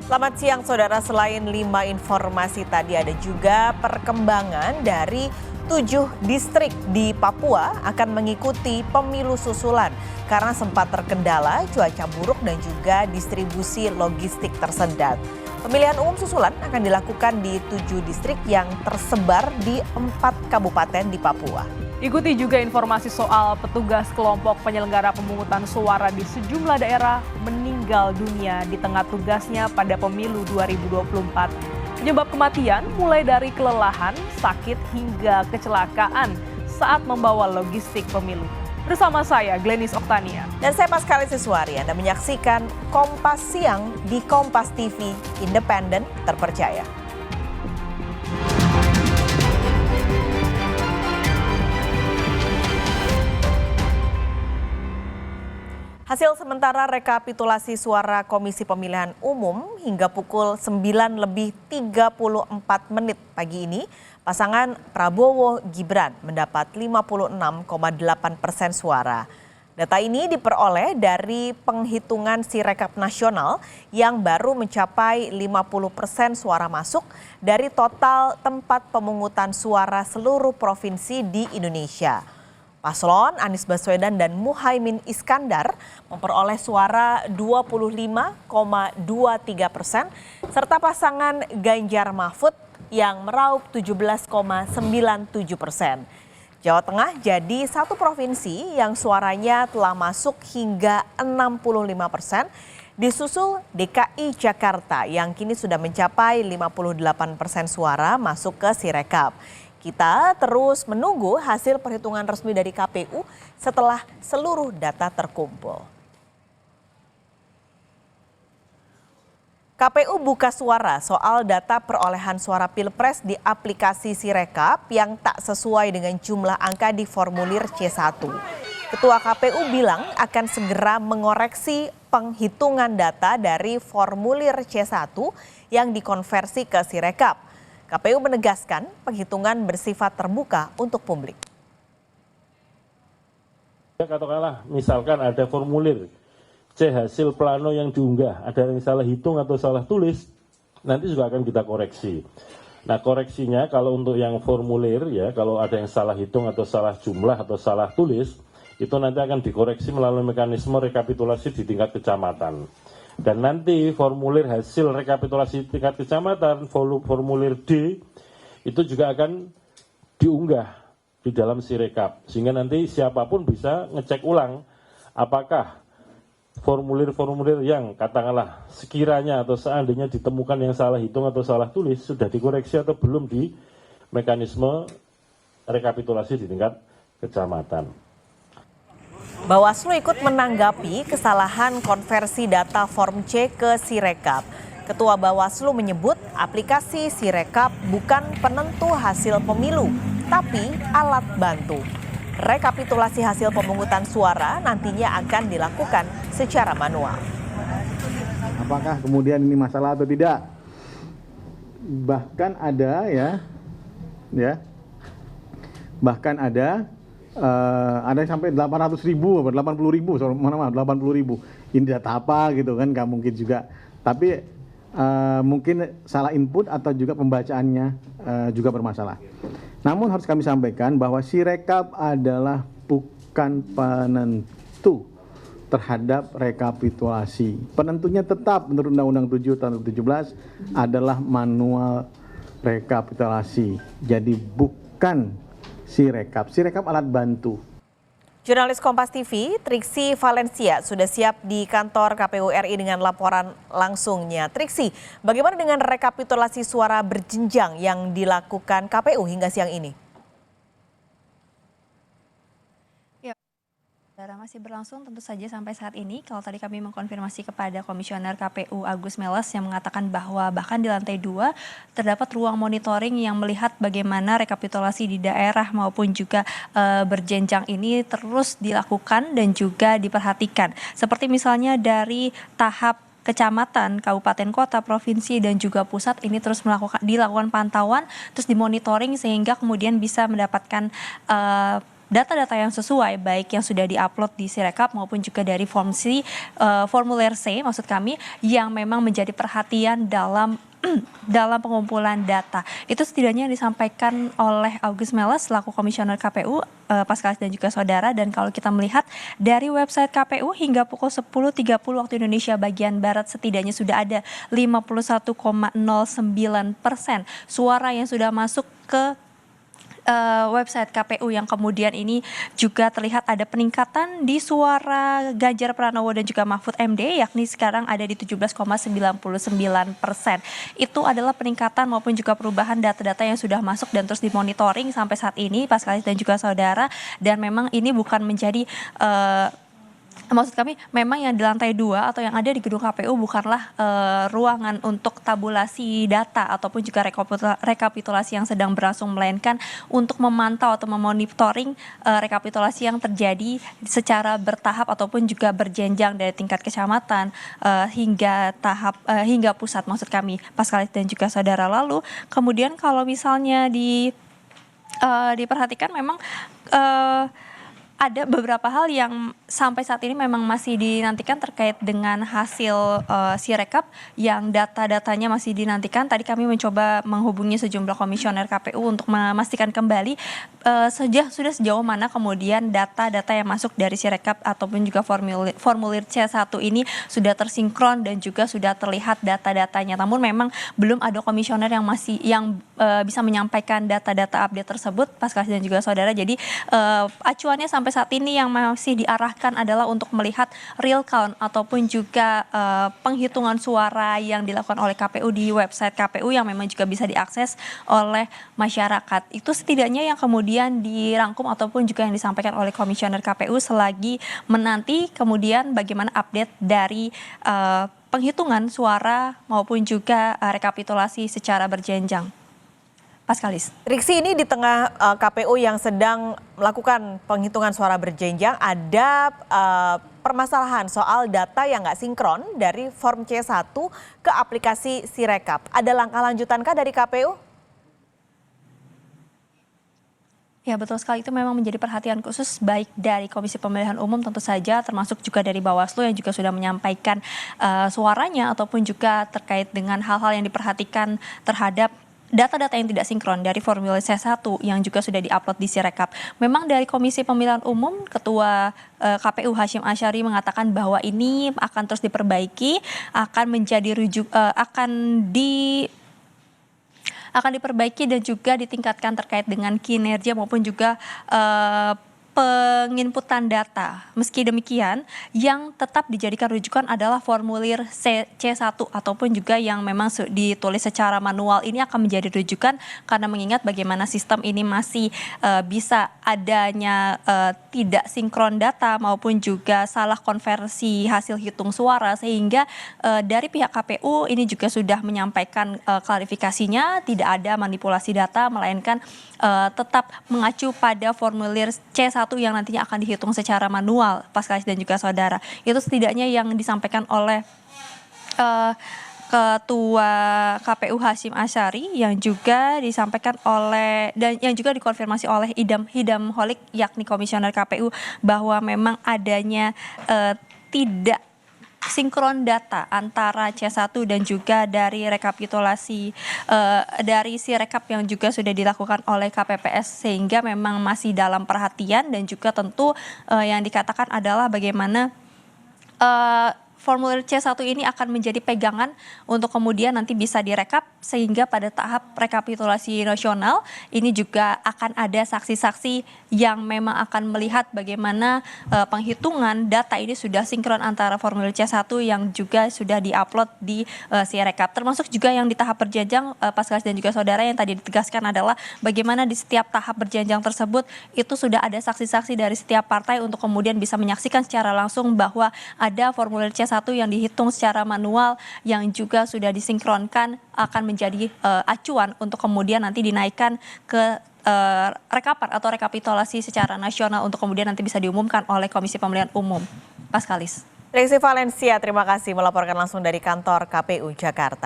Selamat siang saudara, selain 5 informasi tadi ada juga perkembangan dari 7 distrik di Papua akan mengikuti pemilu susulan karena sempat terkendala cuaca buruk dan juga distribusi logistik tersendat. Pemilihan umum susulan akan dilakukan di 7 distrik yang tersebar di 4 kabupaten di Papua. Ikuti juga informasi soal petugas kelompok penyelenggara pemungutan suara di sejumlah daerah meninggal dunia di tengah tugasnya pada pemilu 2024. Penyebab kematian mulai dari kelelahan, sakit hingga kecelakaan saat membawa logistik pemilu. Bersama saya Glenis Oktania. Dan saya Paskali Siswari, Anda menyaksikan Kompas Siang di Kompas TV, independen, terpercaya. Hasil sementara rekapitulasi suara Komisi Pemilihan Umum hingga pukul 9:34 pagi ini, pasangan Prabowo Gibran mendapat 56,8% suara. Data ini diperoleh dari penghitungan Sirekap nasional yang baru mencapai 50% suara masuk dari total tempat pemungutan suara seluruh provinsi di Indonesia. Paslon Anies Baswedan dan Muhaimin Iskandar memperoleh suara 25,23%, serta pasangan Ganjar Mahfud yang meraup 17,97%. Jawa Tengah jadi satu provinsi yang suaranya telah masuk hingga 65%, disusul DKI Jakarta yang kini sudah mencapai 58% suara masuk ke Sirekap. Kita terus menunggu hasil perhitungan resmi dari KPU setelah seluruh data terkumpul. KPU buka suara soal data perolehan suara Pilpres di aplikasi Sirekap yang tak sesuai dengan jumlah angka di formulir C1. Ketua KPU bilang akan segera mengoreksi penghitungan data dari formulir C1 yang dikonversi ke Sirekap. KPU menegaskan penghitungan bersifat terbuka untuk publik. Katakanlah misalkan ada formulir C hasil plano yang diunggah, ada yang salah hitung atau salah tulis, nanti juga akan kita koreksi. Nah koreksinya kalau untuk yang formulir ya, kalau ada yang salah hitung atau salah jumlah atau salah tulis, itu nanti akan dikoreksi melalui mekanisme rekapitulasi di tingkat kecamatan. Dan nanti formulir hasil rekapitulasi tingkat kecamatan, formulir D, itu juga akan diunggah di dalam Sirekap. Sehingga nanti siapapun bisa ngecek ulang apakah formulir-formulir yang katakanlah sekiranya atau seandainya ditemukan yang salah hitung atau salah tulis, sudah dikoreksi atau belum di mekanisme rekapitulasi di tingkat kecamatan. Bawaslu ikut menanggapi kesalahan konversi data Form C ke Sirekap. Ketua Bawaslu menyebut aplikasi Sirekap bukan penentu hasil pemilu, tapi alat bantu. Rekapitulasi hasil pemungutan suara nantinya akan dilakukan secara manual. Apakah kemudian ini masalah atau tidak? Bahkan ada bahkan ada yang sampai 800.000 atau 80.000, 80.000. Ini data apa gitu kan, nggak mungkin juga. Tapi mungkin salah input atau juga pembacaannya juga bermasalah. Namun harus kami sampaikan bahwa Sirekap adalah bukan penentu terhadap rekapitulasi. Penentunya tetap menurut Undang-Undang 7 tahun 2017 adalah manual rekapitulasi. Jadi bukan Sirekap alat bantu. Jurnalis Kompas TV, Triksi Valencia sudah siap di kantor KPU RI dengan laporan langsungnya. Triksi, bagaimana dengan rekapitulasi suara berjenjang yang dilakukan KPU hingga siang ini? Masih berlangsung tentu saja sampai saat ini. Kalau tadi kami mengkonfirmasi kepada Komisioner KPU Agus Melas yang mengatakan bahwa bahkan di lantai 2 terdapat ruang monitoring yang melihat bagaimana rekapitulasi di daerah maupun juga berjenjang ini terus dilakukan dan juga diperhatikan. Seperti misalnya dari tahap kecamatan, kabupaten, kota, provinsi, dan juga pusat ini terus dilakukan pantauan, terus dimonitoring sehingga kemudian bisa mendapatkan data-data yang sesuai, baik yang sudah diupload di Sirekap maupun juga dari formulir C maksud kami, yang memang menjadi perhatian dalam pengumpulan data. Itu setidaknya yang disampaikan oleh Agus Melas selaku Komisioner KPU, Paskalis dan juga saudara. Dan kalau kita melihat dari website KPU hingga pukul 10.30 waktu Indonesia bagian Barat setidaknya sudah ada 51,09% suara yang sudah masuk ke website KPU, yang kemudian ini juga terlihat ada peningkatan di suara Ganjar Pranowo dan juga Mahfud MD, yakni sekarang ada di 17,99%. Itu adalah peningkatan maupun juga perubahan data-data yang sudah masuk dan terus dimonitoring sampai saat ini, Paskalis dan juga saudara. Dan memang ini bukan menjadi maksud kami memang yang di lantai 2 atau yang ada di gedung KPU bukanlah ruangan untuk tabulasi data ataupun juga rekapitulasi yang sedang berlangsung, melainkan untuk memantau atau memonitoring rekapitulasi yang terjadi secara bertahap ataupun juga berjenjang dari tingkat kecamatan hingga pusat, maksud kami, Paskalis dan juga saudara. Lalu kemudian kalau misalnya diperhatikan memang ada beberapa hal yang sampai saat ini memang masih dinantikan terkait dengan hasil Sirekap yang data-datanya masih dinantikan. Tadi kami mencoba menghubungi sejumlah komisioner KPU untuk memastikan kembali sudah sejauh mana kemudian data-data yang masuk dari Sirekap ataupun juga formulir C1 ini sudah tersinkron dan juga sudah terlihat data-datanya. Namun memang belum ada komisioner yang bisa menyampaikan data-data update tersebut, Paskalis dan juga saudara. Jadi acuannya sampai saat ini yang masih diarahkan adalah untuk melihat real count ataupun juga penghitungan suara yang dilakukan oleh KPU di website KPU yang memang juga bisa diakses oleh masyarakat. Itu setidaknya yang kemudian dirangkum ataupun juga yang disampaikan oleh komisioner KPU selagi menanti kemudian bagaimana update dari penghitungan suara maupun juga rekapitulasi secara berjenjang. Paskalis. Triksi, ini di tengah KPU yang sedang melakukan penghitungan suara berjenjang, ada permasalahan soal data yang nggak sinkron dari form C1 ke aplikasi Sirekap. Ada langkah lanjutankah dari KPU? Ya, betul sekali, itu memang menjadi perhatian khusus baik dari Komisi Pemilihan Umum tentu saja, termasuk juga dari Bawaslu yang juga sudah menyampaikan suaranya ataupun juga terkait dengan hal-hal yang diperhatikan terhadap data-data yang tidak sinkron dari formulir C1 yang juga sudah diupload di Sirekap. Memang dari Komisi Pemilihan Umum, Ketua KPU Hasyim Asyari mengatakan bahwa ini akan terus diperbaiki, akan diperbaiki dan juga ditingkatkan terkait dengan kinerja maupun juga penginputan data. Meski demikian, yang tetap dijadikan rujukan adalah formulir C1 ataupun juga yang memang ditulis secara manual. Ini akan menjadi rujukan karena mengingat bagaimana sistem ini masih bisa adanya tidak sinkron data maupun juga salah konversi hasil hitung suara, sehingga dari pihak KPU ini juga sudah menyampaikan klarifikasinya, tidak ada manipulasi data melainkan tetap mengacu pada formulir C1 yang nantinya akan dihitung secara manual, Paskalis dan juga saudara. Itu setidaknya yang disampaikan oleh Ketua KPU Hasyim Asyari, yang juga disampaikan oleh dan yang juga dikonfirmasi oleh Idam Holik yakni komisioner KPU bahwa memang adanya tidak sinkron data antara C1 dan juga dari rekapitulasi dari Sirekap yang juga sudah dilakukan oleh KPPS, sehingga memang masih dalam perhatian dan juga tentu yang dikatakan adalah bagaimana formulir C1 ini akan menjadi pegangan untuk kemudian nanti bisa direkap, sehingga pada tahap rekapitulasi nasional ini juga akan ada saksi-saksi yang memang akan melihat bagaimana penghitungan data ini sudah sinkron antara formulir C1 yang juga sudah diupload di Sirekap. Termasuk juga yang di tahap berjenjang, Paskalis dan juga saudara, yang tadi ditegaskan adalah bagaimana di setiap tahap berjenjang tersebut itu sudah ada saksi-saksi dari setiap partai untuk kemudian bisa menyaksikan secara langsung bahwa ada formulir C1 yang dihitung secara manual yang juga sudah disinkronkan akan menjadi acuan untuk kemudian nanti dinaikkan ke rekapan atau rekapitulasi secara nasional untuk kemudian nanti bisa diumumkan oleh Komisi Pemilihan Umum. Paskalis. Triksi Valencia, terima kasih melaporkan langsung dari kantor KPU Jakarta.